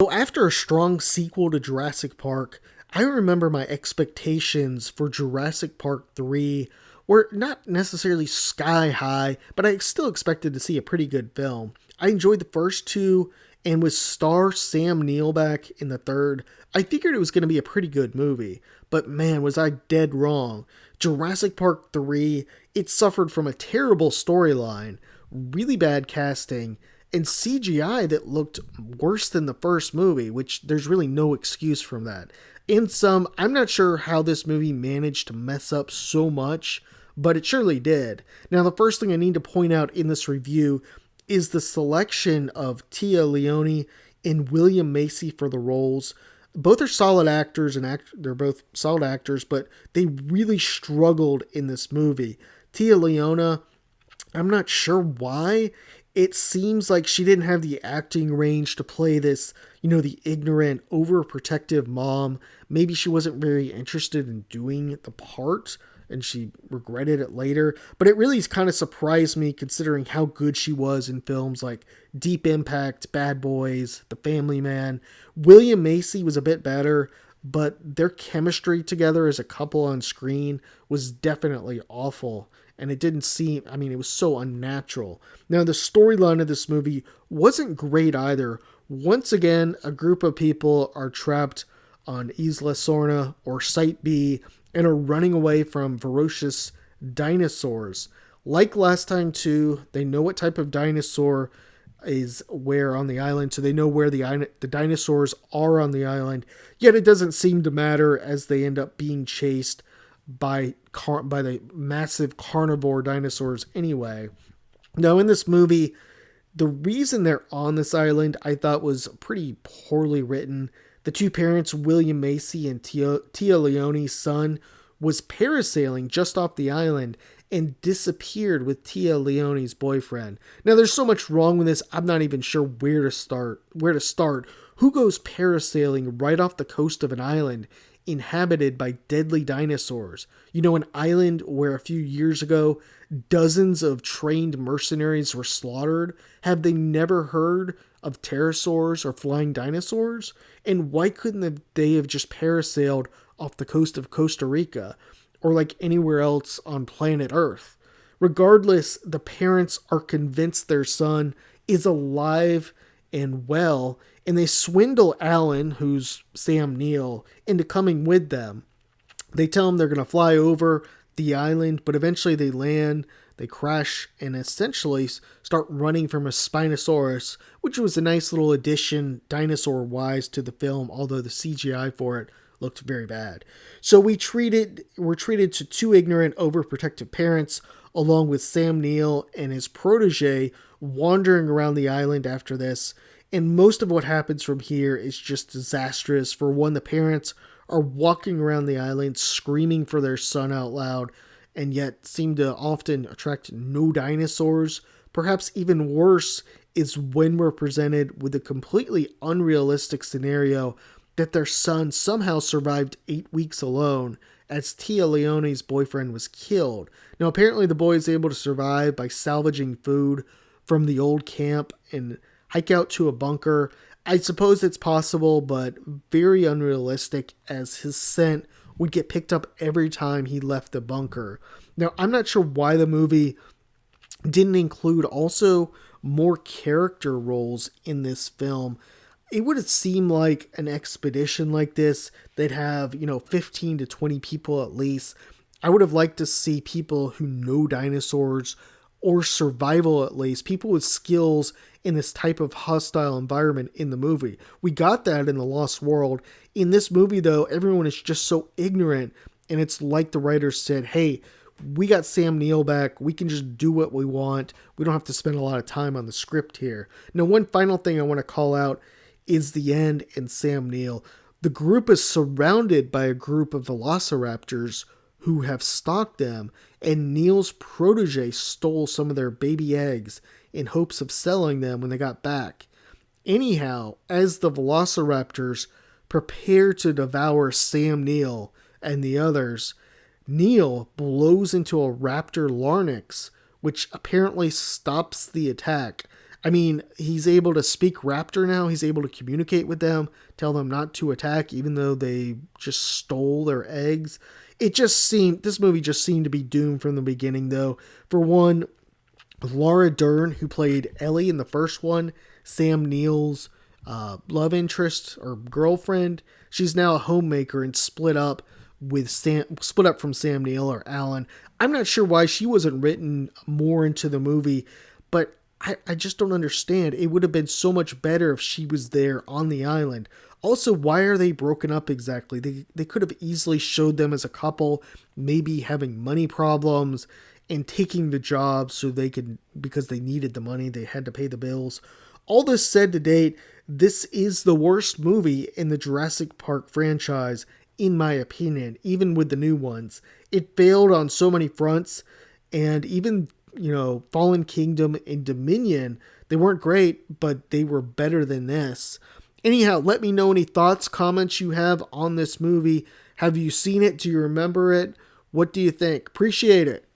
So after a strong sequel to Jurassic Park, I remember my expectations for Jurassic Park 3 were not necessarily sky high, but I still expected to see a pretty good film. I enjoyed the first two, and with star Sam Neill back in the third, I figured it was going to be a pretty good movie. But man, was I dead wrong. Jurassic Park 3, it suffered from a terrible storyline, really bad casting, and CGI that looked worse than the first movie, which there's really no excuse from that. In some, I'm not sure how this movie managed to mess up so much, but it surely did. Now, the first thing I need to point out in this review is the selection of Tia Leone and William Macy for the roles. Both are solid actors, and they're both solid actors, but they really struggled in this movie. Tia Leone, I'm not sure why. It seems like she didn't have the acting range to play this, the ignorant, overprotective mom. Maybe she wasn't very interested in doing the part and she regretted it later. But it really kind of surprised me considering how good she was in films like Deep Impact, Bad Boys, The Family Man. William Macy was a bit better, but their chemistry together as a couple on screen was definitely awful. And it didn't seem, it was so unnatural. Now, the storyline of this movie wasn't great either. Once again, a group of people are trapped on Isla Sorna or Site B and are running away from ferocious dinosaurs. Like last time, too, they know what type of dinosaur is where on the island, so they know where the dinosaurs are on the island. Yet it doesn't seem to matter as they end up being chased by the massive carnivore dinosaurs anyway. Now, in this movie, the reason they're on this island I thought was pretty poorly written. The two parents, William Macy and Tia Leone's son, was parasailing just off the island and disappeared with Tia Leone's boyfriend. Now, there's so much wrong with this, I'm not even sure where to start. Who goes parasailing right off the coast of an island inhabited by deadly dinosaurs? An island where a few years ago dozens of trained mercenaries were slaughtered. Have they never heard of pterosaurs or flying dinosaurs? And why couldn't they have just parasailed off the coast of Costa Rica or like anywhere else on planet Earth? Regardless, the parents are convinced their son is alive and well, and they swindle Alan, who's Sam Neill, into coming with them. They tell him they're going to fly over the island, but eventually they land, they crash, and essentially start running from a Spinosaurus, which was a nice little addition, dinosaur-wise, to the film, although the CGI for it looked very bad. So we're treated to two ignorant, overprotective parents, along with Sam Neill and his protege wandering around the island after this. And most of what happens from here is just disastrous. For one, the parents are walking around the island screaming for their son out loud, and yet seem to often attract no dinosaurs. Perhaps even worse is when we're presented with a completely unrealistic scenario that their son somehow survived 8 weeks alone as Tia Leone's boyfriend was killed. Now, apparently the boy is able to survive by salvaging food from the old camp and hike out to a bunker. I suppose it's possible, but very unrealistic, as his scent would get picked up every time he left the bunker. Now, I'm not sure why the movie didn't include also more character roles in this film. It would have seemed like an expedition like this, they'd have, 15 to 20 people at least. I would have liked to see people who know dinosaurs or survival at least, people with skills in this type of hostile environment in the movie. We got that in The Lost World. In this movie, though, everyone is just so ignorant, and it's like the writers said, hey, we got Sam Neill back. We can just do what we want. We don't have to spend a lot of time on the script here. Now, one final thing I want to call out is the end and Sam Neill. The group is surrounded by a group of velociraptors who have stalked them, and Neil's protege stole some of their baby eggs in hopes of selling them when they got back. Anyhow, as the velociraptors prepare to devour Sam Neill and the others, Neil blows into a raptor larynx, which apparently stops the attack. I mean, he's able to speak Raptor now. He's able to communicate with them, tell them not to attack, even though they just stole their eggs. This movie just seemed to be doomed from the beginning, though. For one, Laura Dern, who played Ellie in the first one, Sam Neill's love interest or girlfriend, she's now a homemaker and split up from Sam Neill or Alan. I'm not sure why she wasn't written more into the movie, but I just don't understand. It would have been so much better if she was there on the island. Also, why are they broken up exactly? They could have easily showed them as a couple, maybe having money problems and taking the job so they could, because they needed the money, they had to pay the bills. All this said to date, this is the worst movie in the Jurassic Park franchise, in my opinion, even with the new ones. It failed on so many fronts, and even, Fallen Kingdom and Dominion, they weren't great, but they were better than this. Anyhow, let me know any thoughts, comments you have on this movie. Have you seen it? Do you remember it? What do you think? Appreciate it.